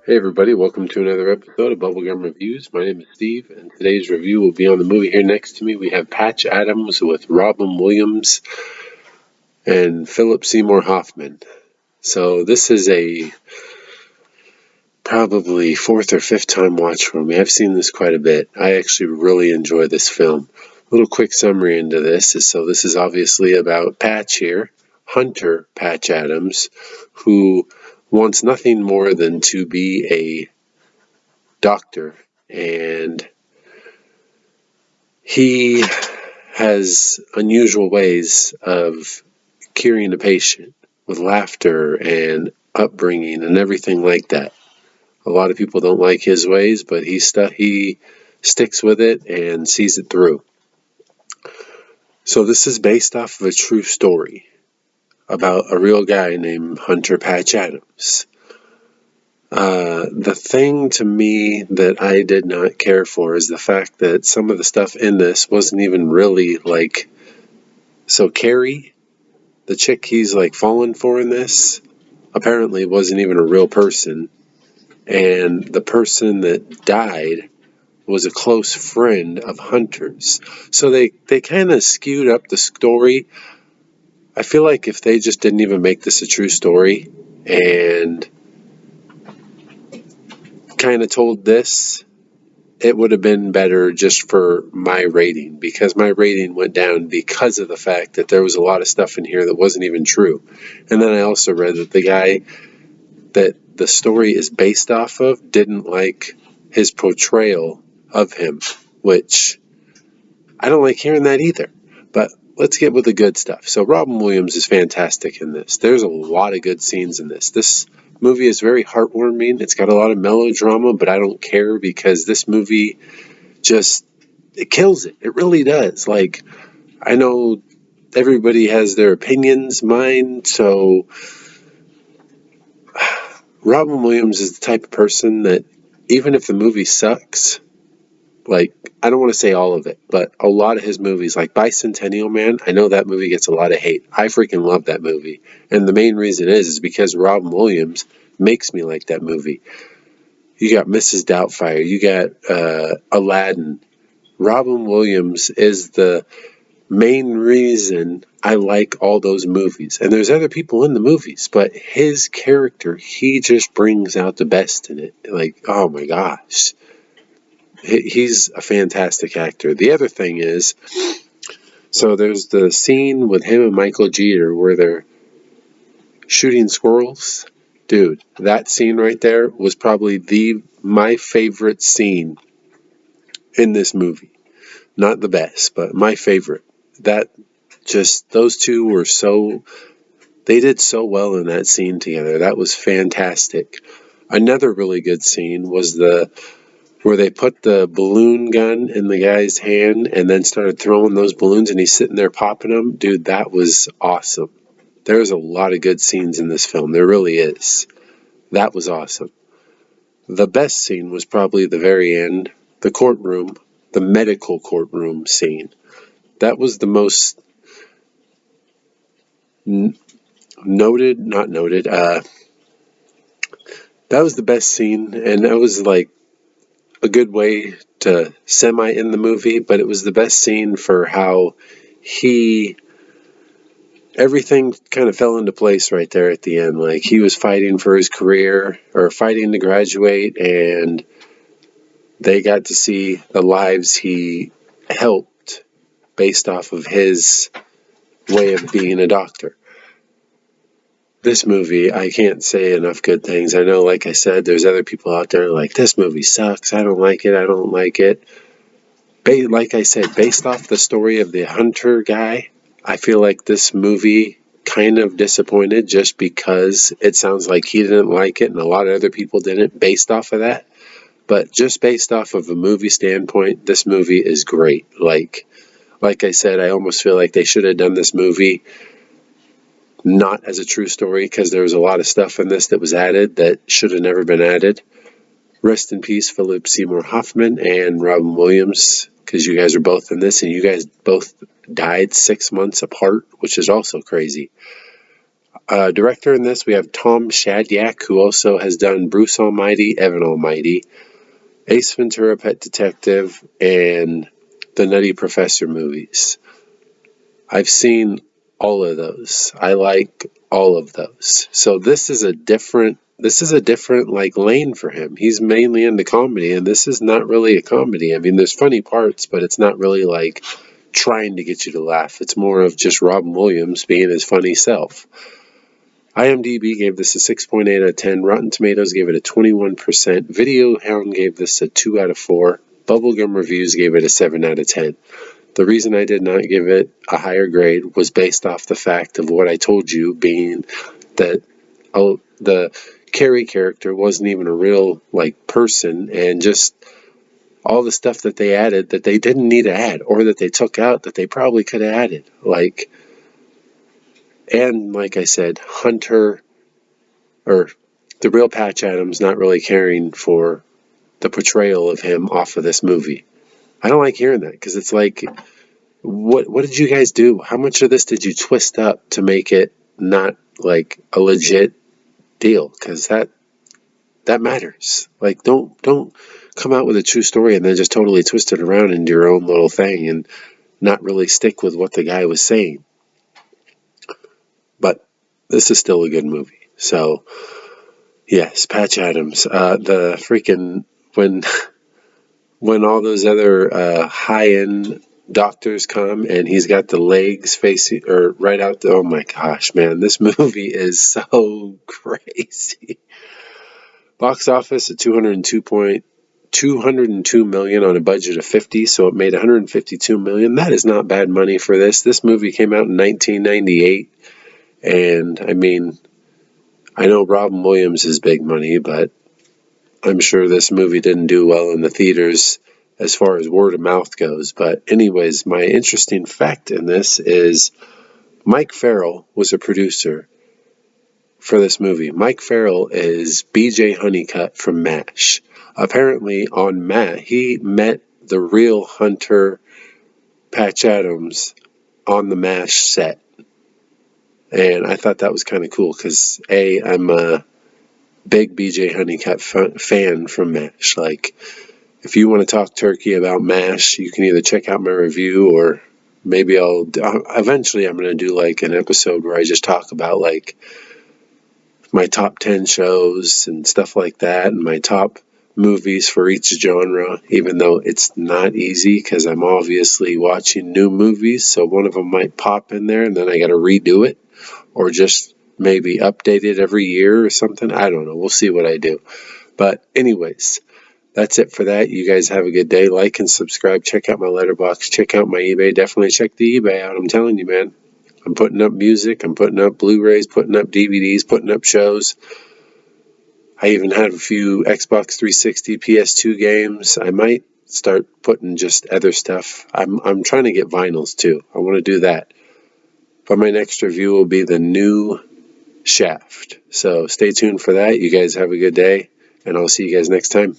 Hey everybody, welcome to another episode of Bubblegum Reviews. My name is Steve, and today's review will be on the movie. Here next to me, we have Patch Adams with Robin Williams and Philip Seymour Hoffman. So this is a probably fourth or fifth time watch for me. I've seen this quite a bit. I actually really enjoy this film. A little quick summary into this this is obviously about Patch here, Hunter Patch Adams, who wants nothing more than to be a doctor, and he has unusual ways of curing a patient with laughter and upbringing and everything like that. A lot of people don't like his ways, but he sticks with it and sees it through. So this is based off of a true story about a real guy named Hunter Patch Adams. The thing to me that I did not care for is the fact that some of the stuff in this wasn't even really like. So Carrie, the chick he's like fallen for in this, apparently wasn't even a real person. And the person that died was a close friend of Hunter's. So they kind of skewed up the story. I feel like if they just didn't even make this a true story and kind of told this, it would have been better just for my rating, because my rating went down because of the fact that there was a lot of stuff in here that wasn't even true. And then I also read that the guy that the story is based off of didn't like his portrayal of him, which I don't like hearing that either. But let's get with the good stuff. So Robin Williams is fantastic in this. There's a lot of good scenes in this. This movie is very heartwarming. It's got a lot of melodrama, but I don't care because this movie just, it kills it. It really does. Like, I know everybody has their opinions, mine, so Robin Williams is the type of person that even if the movie sucks, like, I don't want to say all of it, but a lot of his movies, like Bicentennial Man, I know that movie gets a lot of hate. I freaking love that movie. And the main reason is because Robin Williams makes me like that movie. You got Mrs. Doubtfire, you got Aladdin. Robin Williams is the main reason I like all those movies. And there's other people in the movies, but his character, he just brings out the best in it. Like, oh my gosh. He's a fantastic actor. The other thing is, so there's the scene with him and Michael Jeter where they're shooting squirrels. Dude, that scene right there was probably my favorite scene in this movie. Not the best, but my favorite. That just, those two were they did so well in that scene together. That was fantastic. Another really good scene was where they put the balloon gun in the guy's hand and then started throwing those balloons and he's sitting there popping them. Dude, that was awesome. There's a lot of good scenes in this film. There really is. That was awesome. The best scene was probably the very end, the courtroom, the medical courtroom scene. That was the most not noted, that was the best scene, and that was like a good way to semi end the movie, but it was the best scene for how everything kind of fell into place right there at the end. Like, he was fighting for his career, or fighting to graduate, and they got to see the lives he helped based off of his way of being a doctor. This movie, I can't say enough good things. I know, like I said, there's other people out there like, this movie sucks, I don't like it. Like I said, based off the story of the Hunter guy, I feel like this movie kind of disappointed just because it sounds like he didn't like it and a lot of other people didn't based off of that. But just based off of a movie standpoint, this movie is great. Like I said, I almost feel like they should have done this movie not as a true story, because there was a lot of stuff in this that was added that should have never been added. Rest in peace, Philip Seymour Hoffman and Robin Williams, because you guys are both in this, and you guys both died 6 months apart, which is also crazy. Director in this, we have Tom Shadyac, who also has done Bruce Almighty, Evan Almighty, Ace Ventura, Pet Detective, and the Nutty Professor movies. I've seen all of those. I like all of those. So this is a different like lane for him. He's mainly into comedy, and this is not really a comedy. I mean, there's funny parts, but it's not really like trying to get you to laugh. It's more of just Robin Williams being his funny self. IMDb gave this a 6.8 out of 10. Rotten Tomatoes gave it a 21%. Video Hound gave this a 2 out of 4. Bubblegum Reviews gave it a 7 out of 10. The reason I did not give it a higher grade was based off the fact of what I told you, being that the Carrie character wasn't even a real person, and just all the stuff that they added that they didn't need to add, or that they took out that they probably could have added. And like I said, Hunter, or the real Patch Adams, not really caring for the portrayal of him off of this movie. I don't like hearing that, because it's like, what did you guys do? How much of this did you twist up to make it not like a legit deal? Because that matters. Like, don't come out with a true story and then just totally twist it around into your own little thing and not really stick with what the guy was saying. But this is still a good movie. So yes, Patch Adams. The freaking when all those other high-end doctors come and he's got the legs facing or right out oh my gosh, man, this movie is so crazy. Box office at 202 million on a budget of 50, so it made 152 million. That is not bad money for this. This movie came out in 1998, and I mean, I know Robin Williams is big money, but I'm sure this movie didn't do well in the theaters as far as word of mouth goes. But anyways, my interesting fact in this is Mike Farrell was a producer for this movie. Mike Farrell is BJ Honeycutt from MASH. Apparently on MASH, he met the real Hunter Patch Adams on the MASH set. And I thought that was kind of cool because, I'm a big BJ Honeycutt fan from MASH. Like, if you want to talk turkey about MASH, you can either check out my review, or maybe eventually I'm going to do like an episode where I just talk about like my top 10 shows and stuff like that, and my top movies for each genre, even though it's not easy because I'm obviously watching new movies, so one of them might pop in there and then I got to redo it, or just maybe update it every year or something. I don't know. We'll see what I do. But anyways, that's it for that. You guys have a good day. Like and subscribe. Check out my Letterboxd. Check out my eBay. Definitely check the eBay out. I'm telling you, man. I'm putting up music. I'm putting up Blu-rays, putting up DVDs, putting up shows. I even have a few Xbox 360, PS2 games. I might start putting just other stuff. I'm trying to get vinyls too. I want to do that. But my next review will be the new Shaft. So stay tuned for that. You guys have a good day, and I'll see you guys next time.